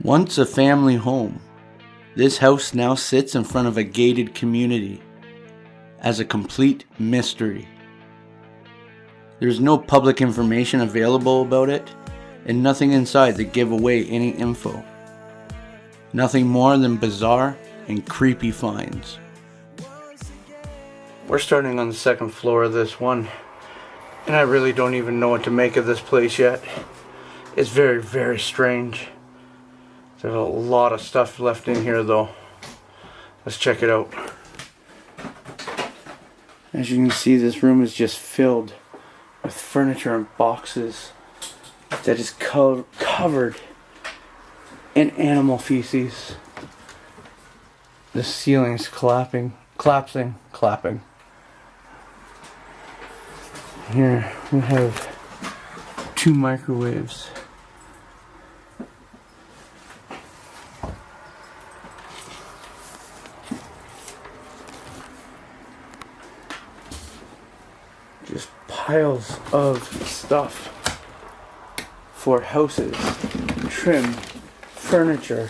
Once a family home, this house now sits in front of a gated community as a complete mystery. There's no public information available about it, and nothing inside to give away any info. Nothing more than bizarre and creepy finds. We're starting on the second floor of this one, and I really don't even know what to make of this place yet. It's very, very strange. There's a lot of stuff left in here though. Let's check it out. As you can see, this room is just filled with furniture and boxes that is covered in animal feces. The ceiling's collapsing. Here we have 2 microwaves. Just piles of stuff for houses, trim, furniture.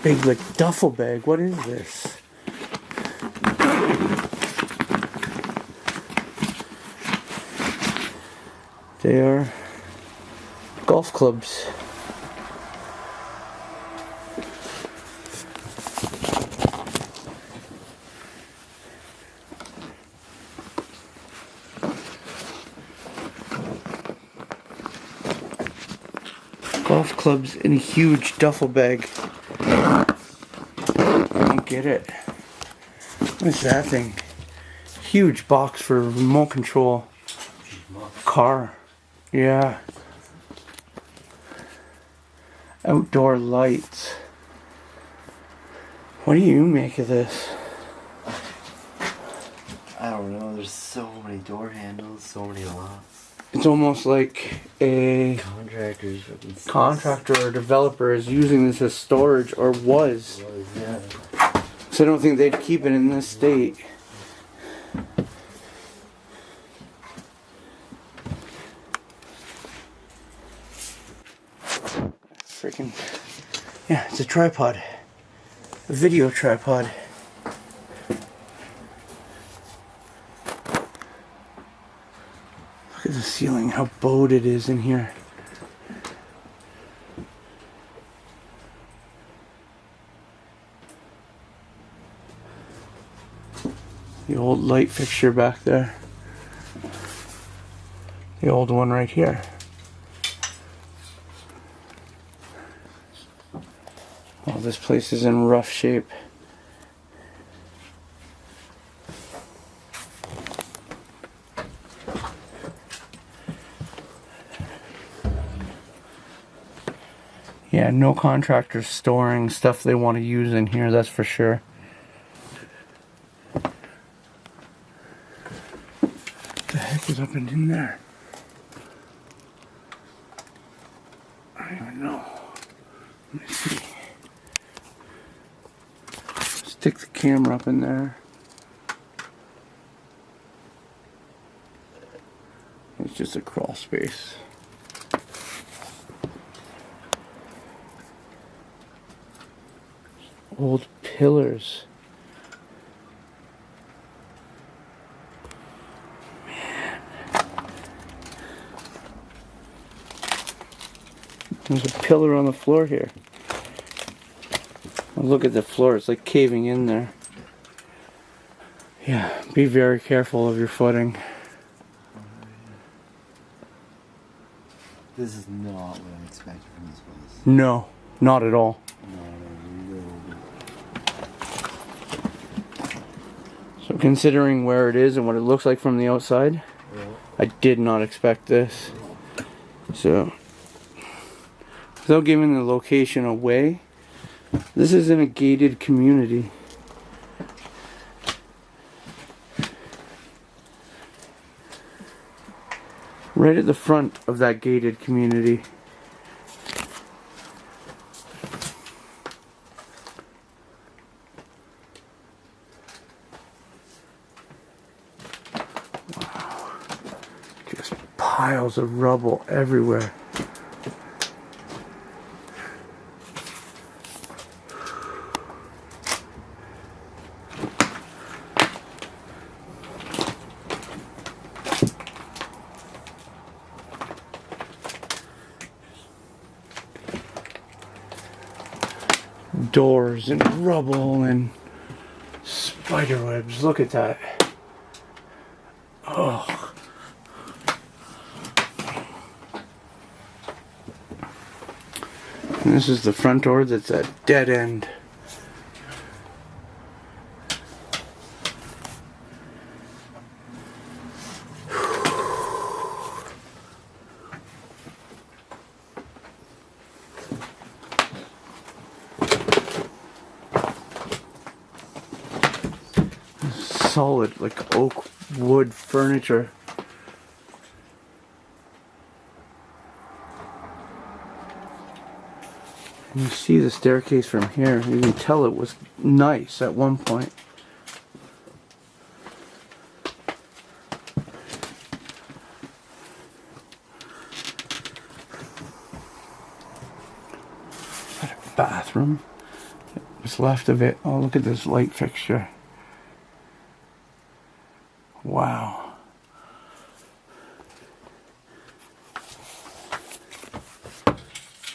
Big like duffel bag. What is this? They are golf clubs. Golf clubs in a huge duffel bag. I don't get it. What is that thing? Huge box for remote control car. Yeah. Outdoor lights. What do you make of this? I don't know, there's so many door handles, so many locks. It's almost like a contractor or developer is using this as storage, or was. Yeah. So I don't think they'd keep it in this state. Freaking, yeah, it's a tripod. A video tripod. Look at the ceiling, how bowed it is in here. The old light fixture back there. The old one right here. Oh, this place is in rough shape. Yeah, no contractors storing stuff they want to use in here, that's for sure. What the heck is up and in there? I don't even know. Let me see. Stick the camera up in there. It's just a crawl space. Old pillars. Man. There's a pillar on the floor here. Oh, look at the floor, it's like caving in there. Yeah, be very careful of your footing. This is not what I expected from this place. No, not at all. So considering where it is and what it looks like from the outside, yeah. I did not expect this. So, without giving the location away, this is in a gated community. Right at the front of that gated community. Wow. piles of rubble everywhere. Doors and rubble and spider webs. Look at that. Oh. And this is the front door that's a dead end. Solid, like oak wood furniture. And you see the staircase from here. You can tell it was nice at one point. Is that a bathroom? What's left of it? Oh, look at this light fixture. Wow.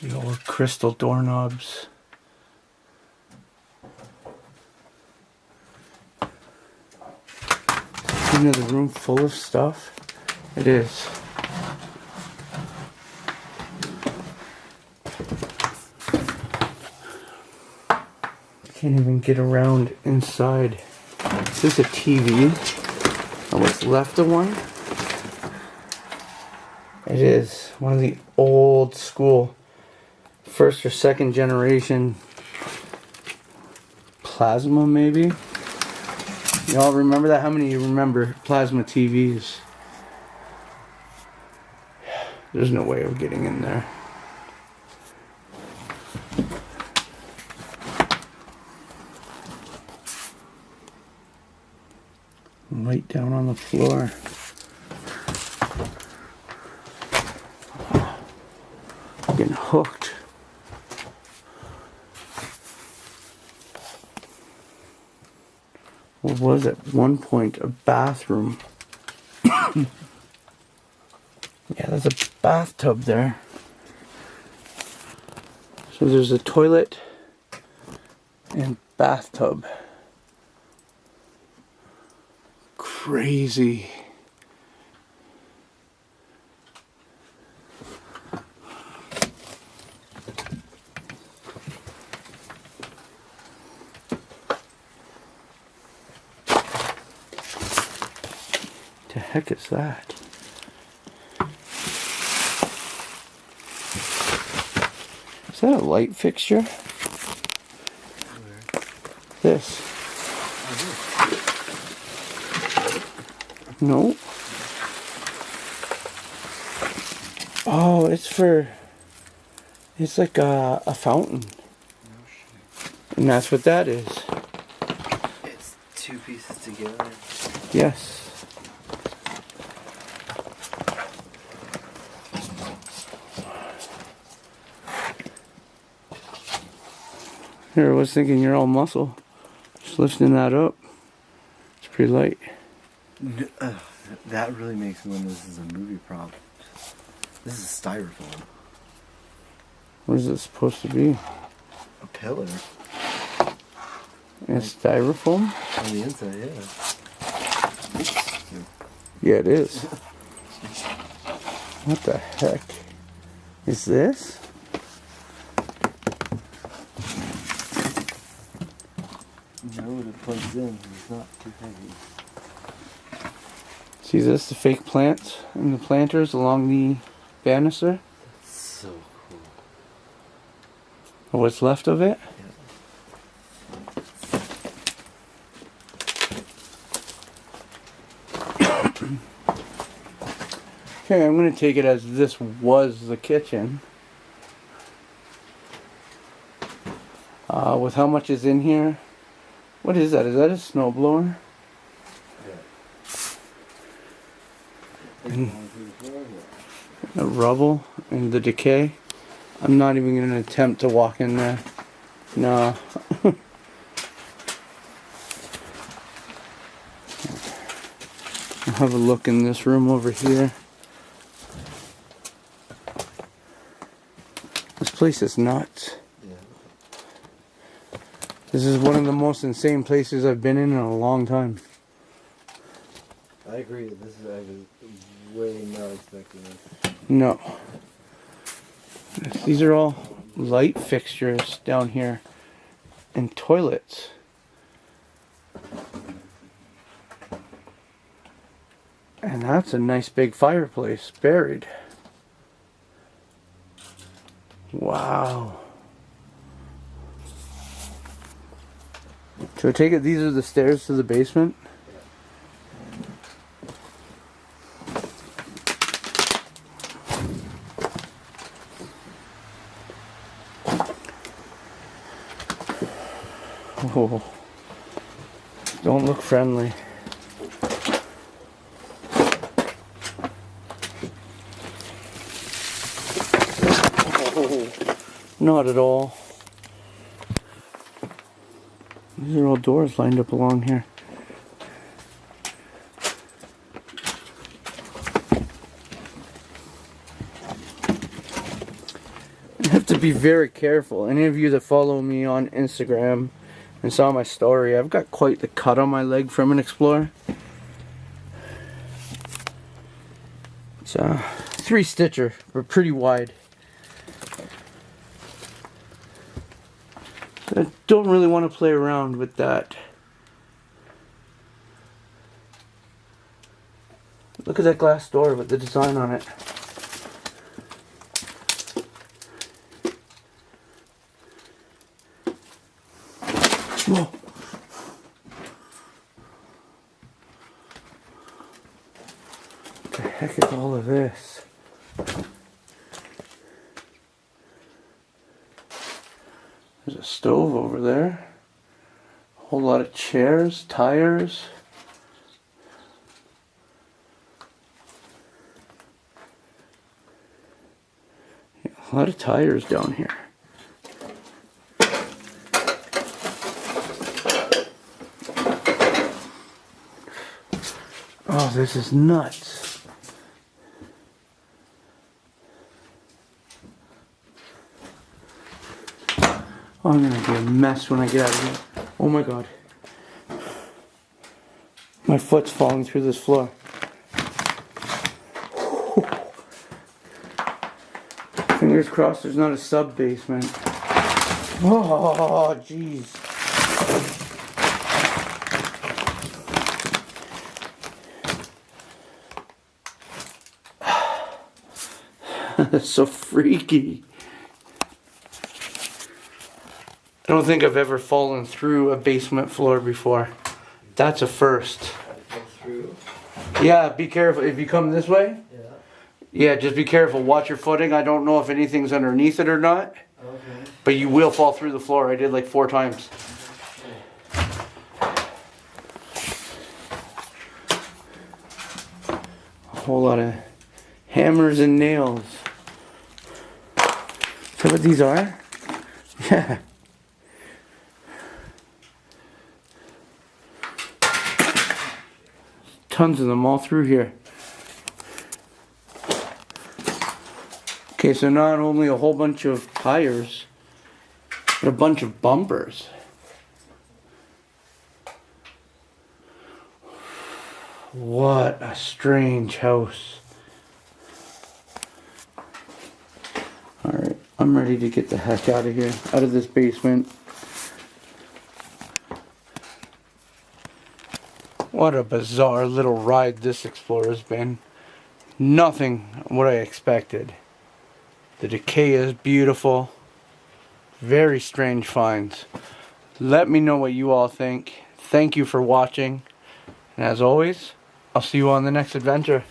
The old crystal doorknobs. Another room full of stuff. It is. Can't even get around inside. Is this a TV? Or what's left of one? It is one of the old school first or second generation plasma, maybe. Y'all remember that? How many of you remember plasma TVs? There's no way of getting in there. Right down on the floor. I'm getting hooked. What was at one point a bathroom? Yeah, there's a bathtub there. So there's a toilet and bathtub. Crazy. The heck is that? Is that a light fixture? Where? This. No. Oh, it's like a fountain. No shit. And that's what that is. It's two pieces together. Yes. Here, I was thinking you're all muscle. Just lifting that up. It's pretty light. That really makes me wonder if this is a movie prop. This is styrofoam. What is it supposed to be? A pillar. It's styrofoam? On the inside, yeah. Yeah, it is. What the heck is this? No, it plugs in. It's not too heavy. See this? The fake plants and the planters along the banister? So cool. Or what's left of it? Okay, I'm going to take it as this was the kitchen. With how much is in here? What is that? Is that a snowblower? Yeah. The rubble and the decay. I'm not even going to attempt to walk in there. No. I'll have a look in this room over here. This place is nuts. Yeah. This is one of the most insane places I've been in a long time. I agree. This is, I was way not expecting this. No. These are all light fixtures down here. And toilets. And that's a nice big fireplace buried. Wow. So I take it these are the stairs to the basement? Oh. Don't look friendly. Not at all. These are all doors lined up along here. You have to be very careful. Any of you that follow me on Instagram and saw my story, I've got quite the cut on my leg from an Explorer. It's a 3-stitcher, but pretty wide. I don't really want to play around with that. Look at that glass door with the design on it. Whoa. What the heck is all of this? There's a stove over there. A whole lot of chairs, tires. Yeah, a lot of tires down here. Oh, this is nuts. Oh, I'm gonna be a mess when I get out of here. Oh my god. My foot's falling through this floor. Fingers crossed there's not a sub-basement. Oh, jeez. That's so freaky. I don't think I've ever fallen through a basement floor before. That's a first. Through? Yeah, be careful. If you come this way, yeah, just be careful. Watch your footing. I don't know if anything's underneath it or not. Okay. But you will fall through the floor. I did like 4 times. A whole lot of hammers and nails. Is that what these are? Yeah. Tons of them all through here. Okay, so not only a whole bunch of tires, but a bunch of bumpers. What a strange house. Alright, I'm ready to get the heck out of here, out of this basement. What a bizarre little ride this Explorer's been. Nothing what I expected. The decay is beautiful. Very strange finds. Let me know what you all think. Thank you for watching. And as always, I'll see you on the next adventure.